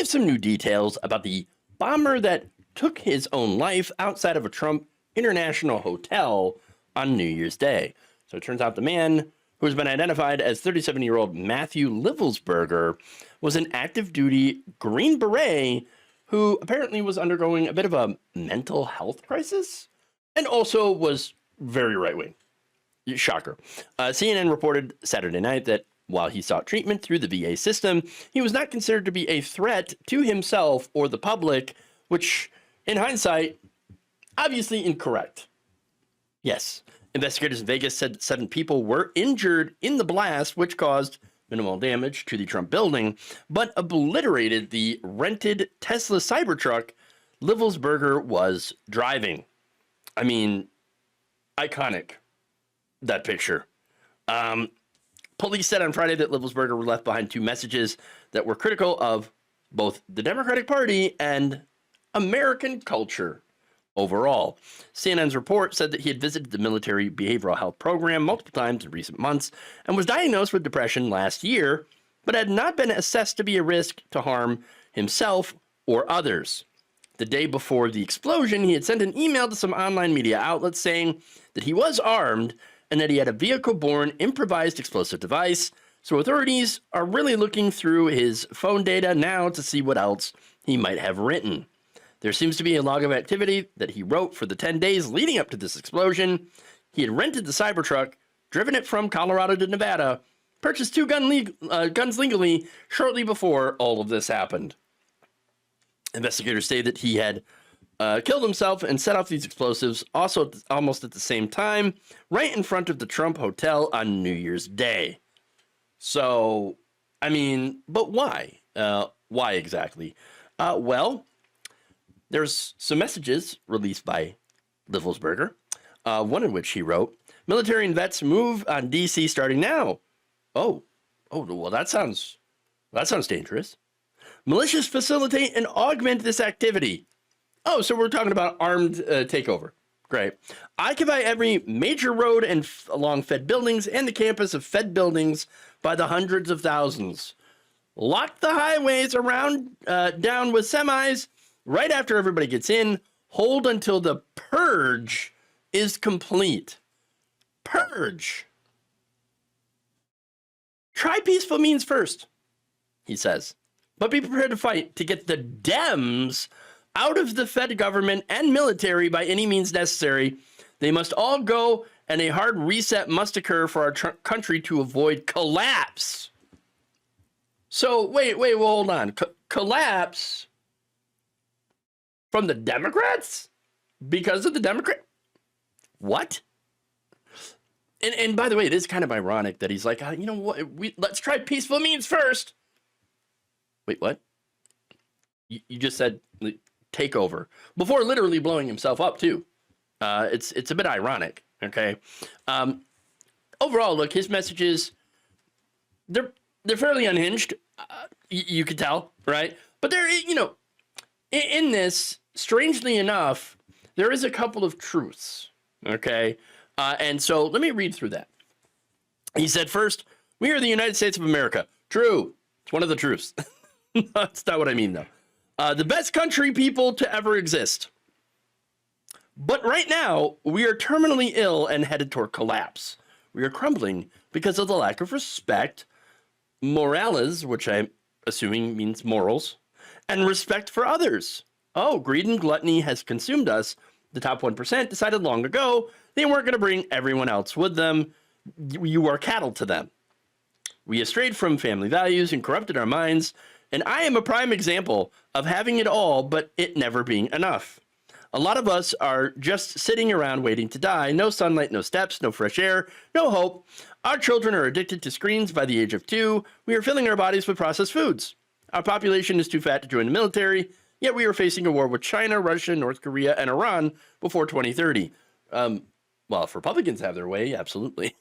have some new details about the bomber that took his own life outside of a Trump International hotel on New Year's Day. So it turns out the man, who has been identified as 37-year-old Matthew Livelsberger, was an active duty Green Beret who apparently was undergoing a bit of a mental health crisis and also was very right-wing. Shocker. CNN reported Saturday night that while he sought treatment through the VA system, he was not considered to be a threat to himself or the public, which, in hindsight, obviously incorrect. Yes, investigators in Vegas said that 7 people were injured in the blast, which caused minimal damage to the Trump building, but obliterated the rented Tesla Cybertruck Livelsberger was driving. I mean, iconic, that picture. Police said on Friday that Livelsberger left behind 2 messages that were critical of both the Democratic Party and American culture overall. CNN's report said that he had visited the military behavioral health program multiple times in recent months and was diagnosed with depression last year, but had not been assessed to be a risk to harm himself or others. The day before the explosion, he had sent an email to some online media outlets saying that he was armed and that he had a vehicle-borne improvised explosive device, so authorities are really looking through his phone data now to see what else he might have written. There seems to be a log of activity that he wrote for the 10 days leading up to this explosion. He had rented the Cybertruck, driven it from Colorado to Nevada, purchased 2 guns legally shortly before all of this happened. Investigators say that he had killed himself and set off these explosives also almost at the same time, right in front of the Trump Hotel on New Year's Day. So, I mean, but why? Why exactly? Well, there's some messages released by Livelsberger, one in which he wrote, "Military and vets move on DC starting now." Oh, well, that sounds dangerous. "Militias facilitate and augment this activity." Oh, so we're talking about armed takeover. Great. "Occupy every major road and along Fed buildings and the campus of Fed buildings by the hundreds of thousands. Lock the highways around down with semis right after everybody gets in. Hold until the purge is complete." Purge. "Try peaceful means first," he says, "but be prepared to fight to get the Dems out of the Fed government and military by any means necessary. They must all go, and a hard reset must occur for our country to avoid collapse." So, wait, well, hold on. Collapse from the Democrats? Because of the Democrat? What? And by the way, it is kind of ironic that he's like, you know what, let's try peaceful means first. Wait, what? You just said takeover before literally blowing himself up too. It's a bit ironic. Okay. Overall, look, his messages, they're fairly unhinged. You could tell, right? But they're, in this, strangely enough, there is a couple of truths. Okay. And so let me read through that. He said, first, "We are the United States of America." True. It's one of the truths. That's not what I mean, though. "The best country people to ever exist. But right now, we are terminally ill and headed toward collapse. We are crumbling because of the lack of respect, morales," which I'm assuming means morals, "and respect for others. Oh, greed and gluttony has consumed us. The top 1% decided long ago they weren't going to bring everyone else with them. You are cattle to them. We have strayed from family values and corrupted our minds. And I am a prime example of having it all, but it never being enough. A lot of us are just sitting around waiting to die. No sunlight, no steps, no fresh air, no hope. Our children are addicted to screens by the age of 2. We are filling our bodies with processed foods. Our population is too fat to join the military, yet we are facing a war with China, Russia, North Korea, and Iran before 2030. Well, if Republicans have their way, absolutely.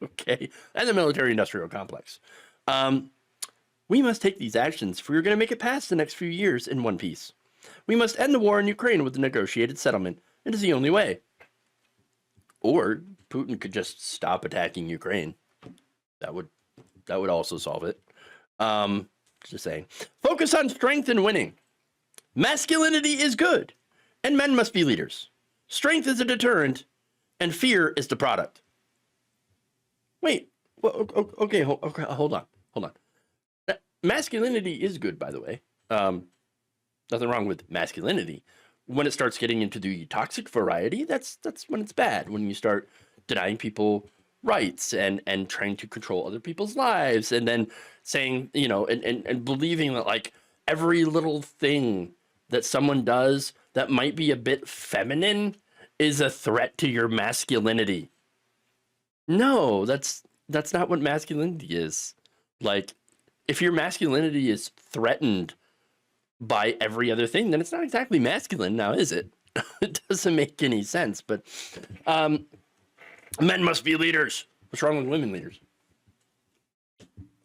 Okay. And the military-industrial complex. We must take these actions if we are going to make it past the next few years in one piece. We must end the war in Ukraine with a negotiated settlement. It is the only way. Or Putin could just stop attacking Ukraine. That would also solve it. Just saying. Focus on strength and winning. Masculinity is good, and men must be leaders. Strength is a deterrent, and fear is the product. Wait. Well, okay, hold on. Masculinity is good, by the way. Nothing wrong with masculinity. When it starts getting into the toxic variety, that's when it's bad. When you start denying people rights and trying to control other people's lives, and then saying, you know, and believing that like every little thing that someone does that might be a bit feminine is a threat to your masculinity. No, that's not what masculinity is. Like, if your masculinity is threatened by every other thing, then it's not exactly masculine now, is it? It doesn't make any sense. But men must be leaders. What's wrong with women leaders?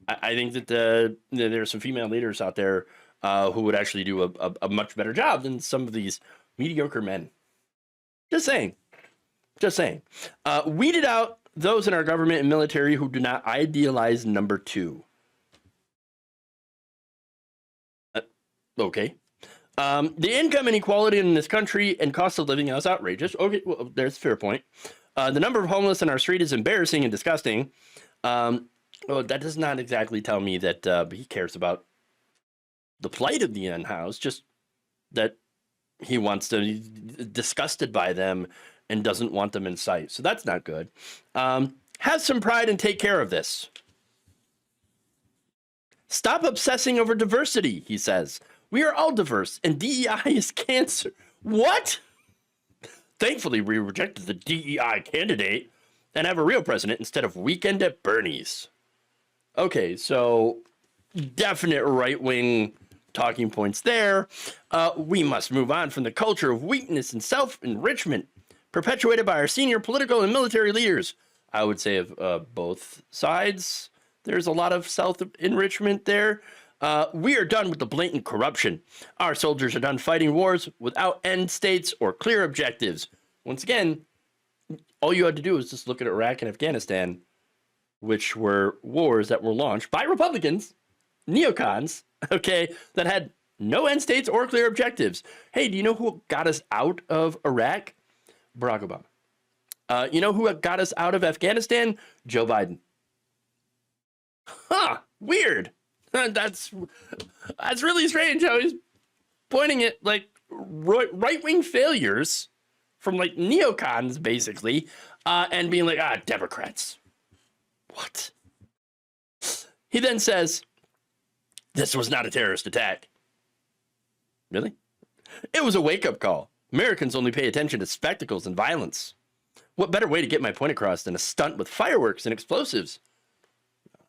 I think that there are some female leaders out there who would actually do a much better job than some of these mediocre men. Just saying. Weeded out those in our government and military who do not idealize number two. Okay. The income inequality in this country and cost of living is outrageous. Okay, well, there's a fair point. The number of homeless in our street is embarrassing and disgusting. Well, that does not exactly tell me that he cares about the plight of the unhoused, just that he wants to, he's disgusted by them and doesn't want them in sight. So that's not good. Have some pride and take care of this. Stop obsessing over diversity, he says. We are all diverse, and DEI is cancer. What? Thankfully, we rejected the DEI candidate and have a real president instead of Weekend at Bernie's. Okay, so definite right-wing talking points there. We must move on from the culture of weakness and self-enrichment perpetuated by our senior political and military leaders. I would say of both sides, there's a lot of self-enrichment there. We are done with the blatant corruption. Our soldiers are done fighting wars without end states or clear objectives. Once again, all you had to do is just look at Iraq and Afghanistan, which were wars that were launched by Republicans, neocons, okay, that had no end states or clear objectives. Hey, do you know who got us out of Iraq? Barack Obama. You know who got us out of Afghanistan? Joe Biden. Huh, weird. That's really strange how he's pointing at like right-wing failures from like neocons basically, and being like, Democrats. What? He then says, this was not a terrorist attack. Really? It was a wake-up call. Americans only pay attention to spectacles and violence. What better way to get my point across than a stunt with fireworks and explosives?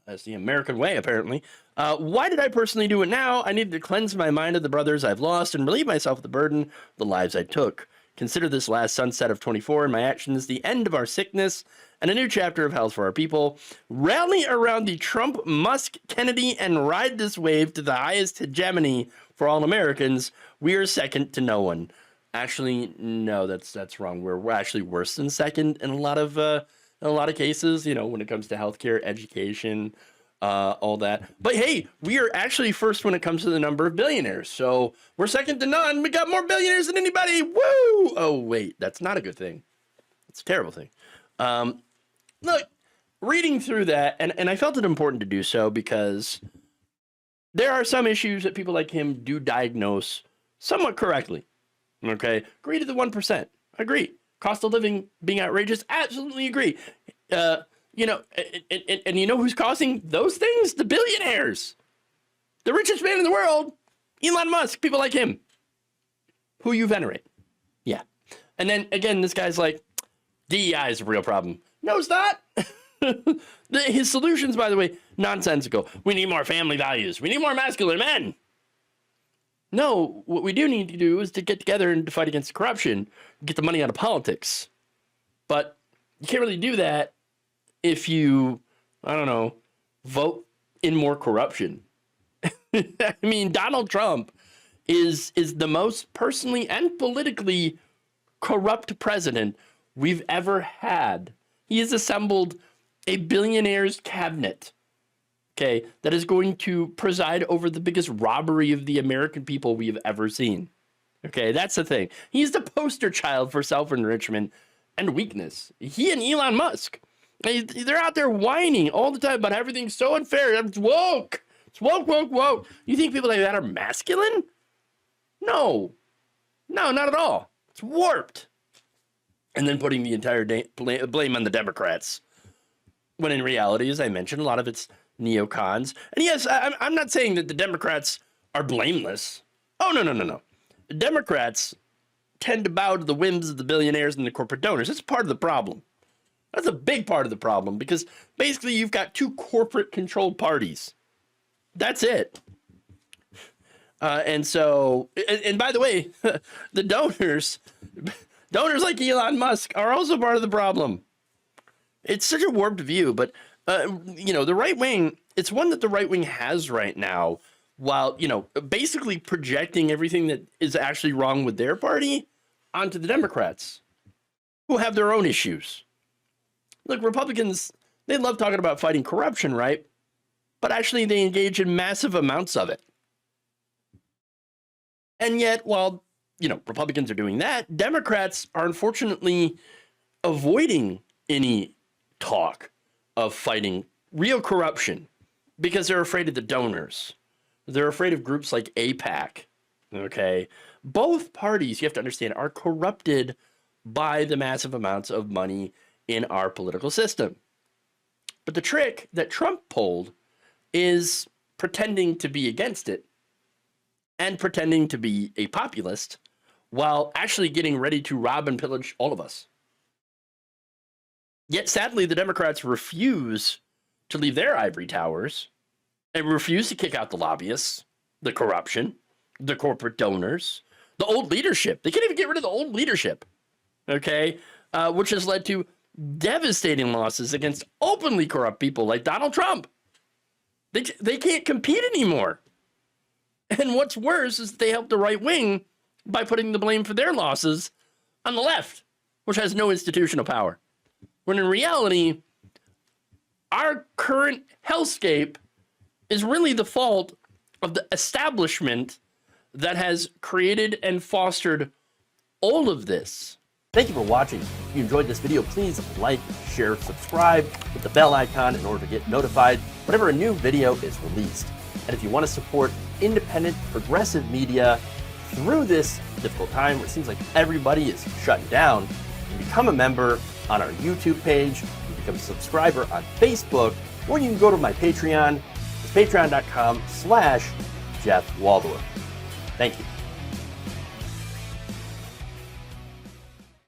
That's the American way, apparently. Why did I personally do it now? I needed to cleanse my mind of the brothers I've lost and relieve myself of the burden of the lives I took. Consider this last sunset of 24 and my actions the end of our sickness and a new chapter of health for our people. Rally around the Trump, Musk, Kennedy, and ride this wave to the highest hegemony for all Americans. We are second to no one. Actually, no, that's wrong. We're actually worse than second in a lot of cases, you know, when it comes to healthcare, education, all that. But hey, we are actually first when it comes to the number of billionaires. So we're second to none. We got more billionaires than anybody. Woo! Oh, wait, that's not a good thing. It's a terrible thing. Look, reading through that, and I felt it important to do so because there are some issues that people like him do diagnose somewhat correctly. Okay, agree to the 1%. Agree. Cost of living being outrageous. Absolutely agree. You know, and you know who's causing those things? The billionaires. The richest man in the world, Elon Musk, people like him, who you venerate. Yeah. And then again, this guy's like, DEI is a real problem. No, it's not. His solutions, by the way, nonsensical. We need more family values. We need more masculine men. No, what we do need to do is to get together and to fight against corruption, get the money out of politics. But you can't really do that if you, I don't know, vote in more corruption. I mean, Donald Trump is the most personally and politically corrupt president we've ever had. He has assembled a billionaire's cabinet okay, that is going to preside over the biggest robbery of the American people we have ever seen. Okay, that's the thing. He's the poster child for self-enrichment and weakness. He and Elon Musk, they're out there whining all the time about everything's so unfair. It's woke. It's woke, woke, woke. You think people like that are masculine? No, not at all. It's warped. And then putting the entire blame on the Democrats, when in reality, as I mentioned, a lot of it's neocons. And yes, I'm not saying that the Democrats are blameless. Oh, no. The Democrats tend to bow to the whims of the billionaires and the corporate donors. That's part of the problem. That's a big part of the problem, because basically you've got two corporate-controlled parties. That's it. And by the way, the donors like Elon Musk are also part of the problem. It's such a warped view, but, the right wing, it's one that the right wing has right now, while, basically projecting everything that is actually wrong with their party onto the Democrats, who have their own issues. Look, Republicans, they love talking about fighting corruption, right? But actually they engage in massive amounts of it. And yet, while, Republicans are doing that, Democrats are unfortunately avoiding any talk of fighting real corruption because they're afraid of the donors. They're afraid of groups like AIPAC, okay? Both parties, you have to understand, are corrupted by the massive amounts of money in our political system. But the trick that Trump pulled is pretending to be against it and pretending to be a populist while actually getting ready to rob and pillage all of us. Yet, sadly, the Democrats refuse to leave their ivory towers and refuse to kick out the lobbyists, the corruption, the corporate donors, the old leadership. They can't even get rid of the old leadership, okay? Which has led to devastating losses against openly corrupt people like Donald Trump. They can't compete anymore. And what's worse is they help the right wing by putting the blame for their losses on the left, which has no institutional power. When in reality, our current hellscape is really the fault of the establishment that has created and fostered all of this. Thank you for watching. If you enjoyed this video, please like, share, subscribe with the bell icon in order to get notified whenever a new video is released. And if you want to support independent, progressive media through this difficult time where it seems like everybody is shutting down, you can become a member on our YouTube page, you can become a subscriber on Facebook, or you can go to my Patreon. It's patreon.com/Jeff Waldorf. Thank you.